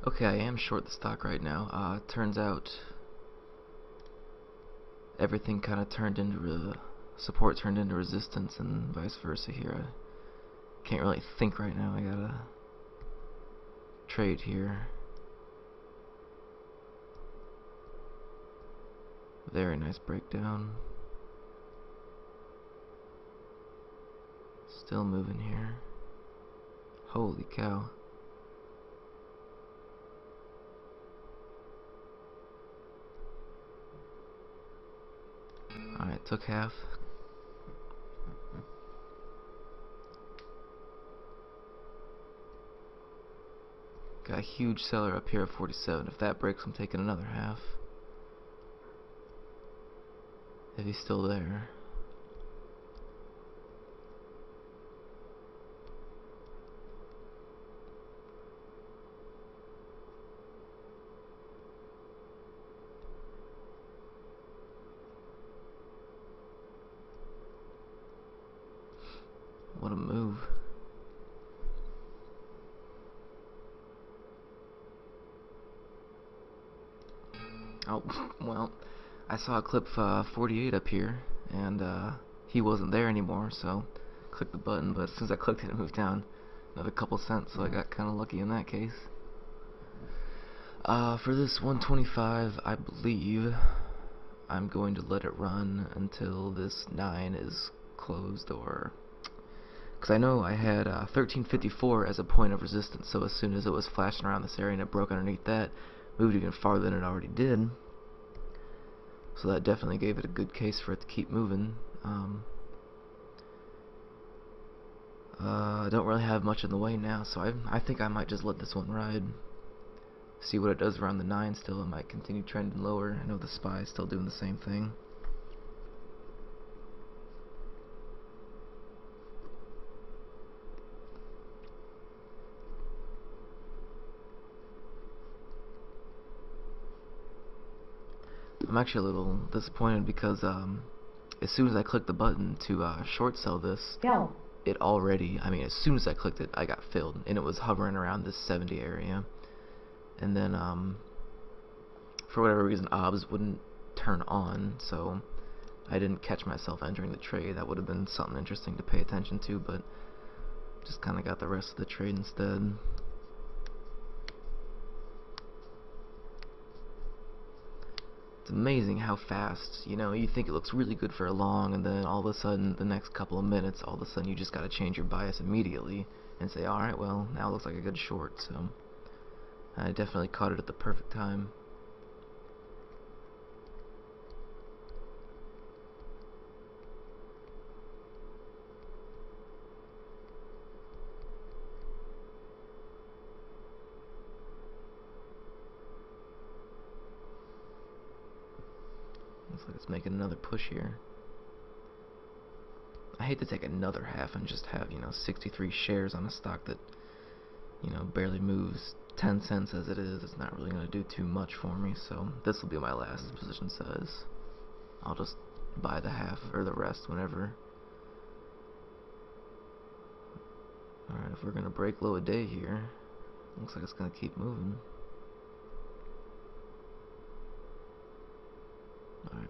Okay, I am short the stock right now. Turns out everything kind of turned into support turned into resistance and vice versa here. I can't really think right now. I gotta trade here. Very nice breakdown. Still moving here. Holy cow. Alright, took half. Got a huge seller up here at 47. If that breaks, I'm taking another half. If he's still there. What a move. Oh, well, I saw a clip 48 up here, and he wasn't there anymore, so clicked the button, but as soon as I clicked it, it moved down another couple cents, so I got kind of lucky in that case. For this 125, I believe I'm going to let it run until this 9 is closed, or because I know I had 1354 as a point of resistance, so as soon as it was flashing around this area and it broke underneath that, moved even farther than it already did. So that definitely gave it a good case for it to keep moving. I don't really have much in the way now, so I think I might just let this one ride. See what it does around the 9 still. It might continue trending lower. I know the SPY is still doing the same thing. I'm actually a little disappointed because as soon as I clicked the button to short sell this, it already, I mean, as soon as I clicked it, I got filled, and it was hovering around this 70 area. And then for whatever reason, OBS wouldn't turn on, so I didn't catch myself entering the trade. That would have been something interesting to pay attention to, but just kind of got the rest of the trade instead. It's amazing how fast, you know, you think it looks really good for a long, and then all of a sudden, the next couple of minutes, all of a sudden you just got to change your bias immediately and say, alright, well, now it looks like a good short. So I definitely caught it at the perfect time. Looks like it's making another push here. I hate to take another half and just have, you know, 63 shares on a stock that, you know, barely moves 10 cents as it is. It's not really going to do too much for me, so this will be my last position size. I'll just buy the half or the rest whenever. Alright, if we're going to break low a day here, looks like it's going to keep moving. Alright.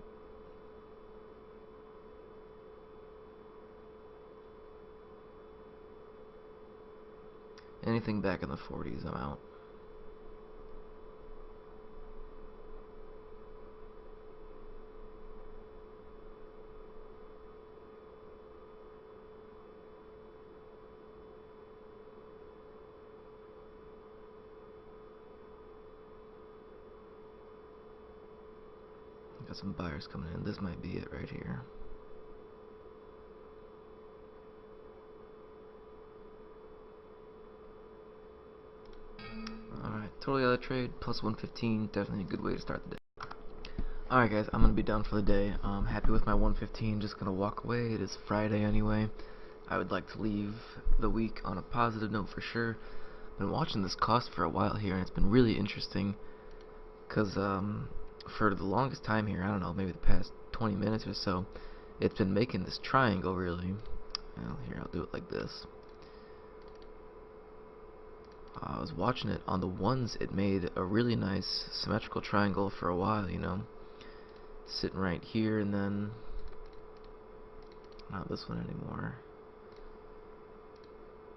Anything back in the 40s, I'm out. Got some buyers coming in. This might be it right here. Alright, totally out of trade, plus 115, definitely a good way to start the day. Alright guys, I'm going to be done for the day. I'm happy with my 115, just going to walk away. It is Friday anyway. I would like to leave the week on a positive note for sure. I've been watching this cost for a while here, and it's been really interesting. Because for the longest time here, I don't know, maybe the past 20 minutes or so, it's been making this triangle really. Well, here, I'll do it like this. I was watching it on the ones. It made a really nice symmetrical triangle for a while, you know, sitting right here, and then not this one anymore.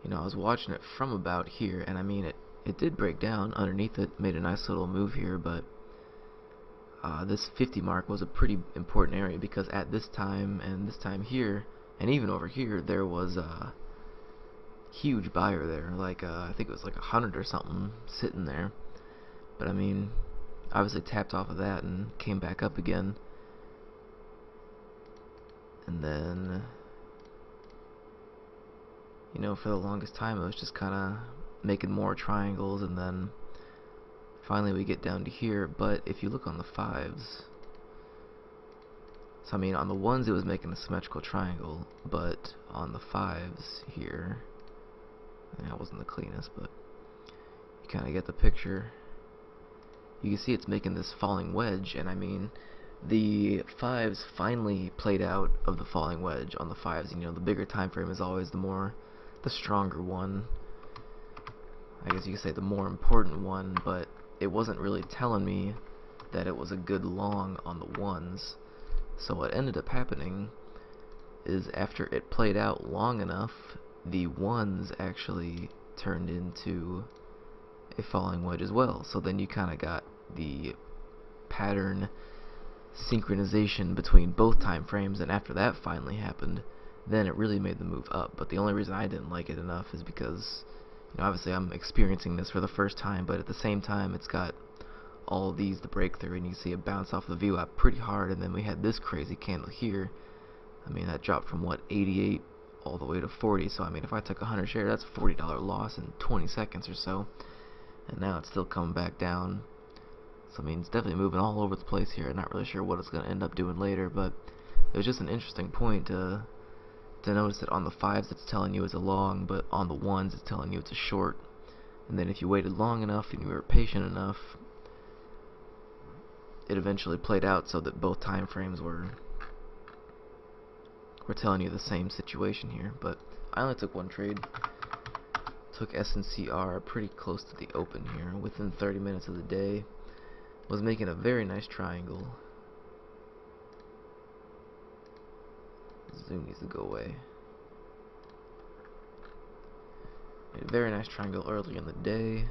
You know, I was watching it from about here, and I mean, it did break down underneath it, made a nice little move here, but this 50 mark was a pretty important area, because at this time and this time here, and even over here, there was a huge buyer there, like I think it was like 100 or something sitting there. But I mean, obviously tapped off of that and came back up again, and then, you know, for the longest time it was just kind of making more triangles, and then finally we get down to here. But if you look on the fives, so I mean on the ones it was making a symmetrical triangle, but on the fives here, that wasn't the cleanest, but you kind of get the picture. You can see it's making this falling wedge, and I mean, the fives finally played out of the falling wedge on the fives. You know, the bigger time frame is always the stronger one. I guess you could say the more important one, but it wasn't really telling me that it was a good long on the ones. So what ended up happening is, after it played out long enough, the ones actually turned into a falling wedge as well. So then you kind of got the pattern synchronization between both time frames, and after that finally happened, then it really made the move up. But the only reason I didn't like it enough is because, you know, obviously I'm experiencing this for the first time, but at the same time it's got all these to break through, and you see it bounce off the VWAP pretty hard. And then we had this crazy candle here. I mean, that dropped from what, 88 all the way to 40. So I mean, if I took 100 shares, that's a $40 loss in 20 seconds or so. And now it's still coming back down. So I mean, it's definitely moving all over the place here. I'm not really sure what it's going to end up doing later, but it was just an interesting point to notice that on the fives it's telling you it's a long, but on the ones it's telling you it's a short. And then if you waited long enough and you were patient enough, it eventually played out so that both time frames were telling you the same situation here. But I only took one trade. Took SNCR pretty close to the open here, within 30 minutes of the day. Was making a very nice triangle. Zoom needs to go away. Made a very nice triangle early in the day.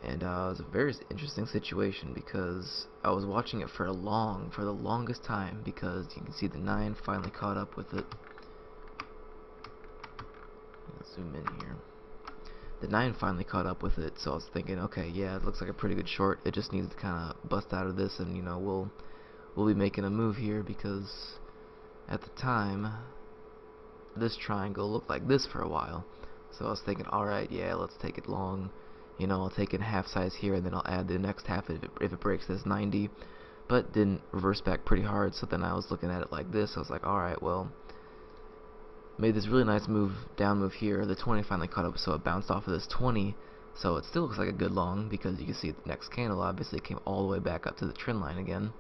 And it was a very interesting situation, because I was watching it for the longest time, because you can see the 9 finally caught up with it. Let's zoom in here. The 9 finally caught up with it, so I was thinking, okay, yeah, it looks like a pretty good short. It just needs to kind of bust out of this, and you know, we'll be making a move here, because at the time this triangle looked like this for a while. So I was thinking, alright, yeah, let's take it long. You know, I'll take in half size here, and then I'll add the next half if it breaks this 90. But didn't reverse back pretty hard, so then I was looking at it like this. I was like, alright, well, made this really nice move, down move here. The 20 finally caught up, so it bounced off of this 20. So it still looks like a good long, because you can see the next candle obviously came all the way back up to the trend line again.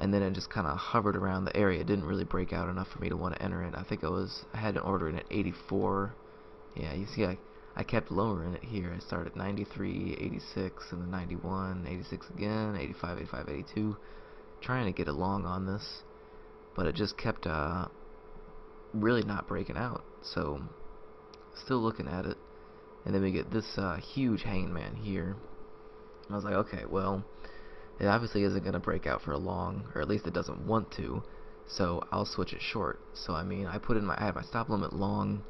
And then it just kind of hovered around the area. It didn't really break out enough for me to want to enter it. I think I had an order in at 84. Yeah, you see I kept lowering it here. I started at 93, 86, and then 91, 86 again, 85, 85, 82, trying to get it long on this, but it just kept really not breaking out. So still looking at it, and then we get this huge hanging man here. And I was like, okay, well, it obviously isn't going to break out for a long, or at least it doesn't want to, so I'll switch it short. So I mean, I had my stop limit long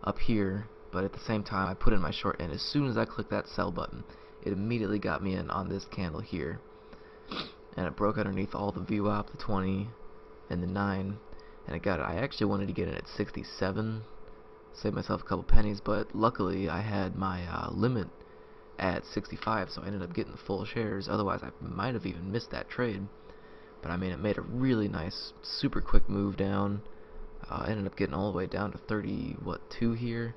up here, but at the same time I put in my short, and as soon as I clicked that sell button, it immediately got me in on this candle here, and it broke underneath all the VWAP, the 20 and the 9, and it got it. I actually wanted to get in at 67, save myself a couple pennies, but luckily I had my limit at 65, so I ended up getting the full shares. Otherwise I might have even missed that trade. But I mean, it made a really nice, super quick move down. I ended up getting all the way down to 2 here.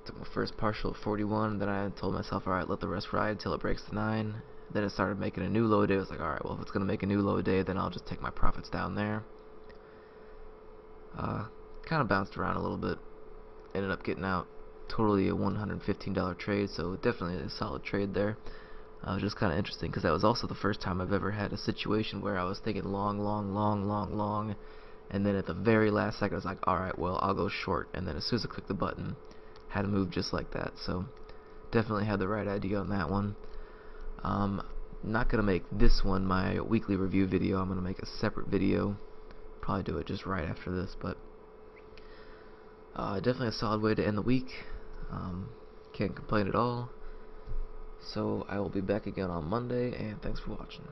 Took my first partial at 41, then I told myself, alright, let the rest ride till it breaks the 9. Then it started making a new low day. I was like, alright, well, if it's going to make a new low day, then I'll just take my profits down there. Kind of bounced around a little bit. Ended up getting out totally a $115 trade, so definitely a solid trade there. Just kind of interesting because that was also the first time I've ever had a situation where I was thinking long, long, long, long, long, and then at the very last second I was like, alright, well, I'll go short, and then as soon as I clicked the button, had to move just like that. So definitely had the right idea on that one. Not gonna make this one my weekly review video. I'm gonna make a separate video, probably do it just right after this, but definitely a solid way to end the week. Can't complain at all. So I will be back again on Monday, and thanks for watching.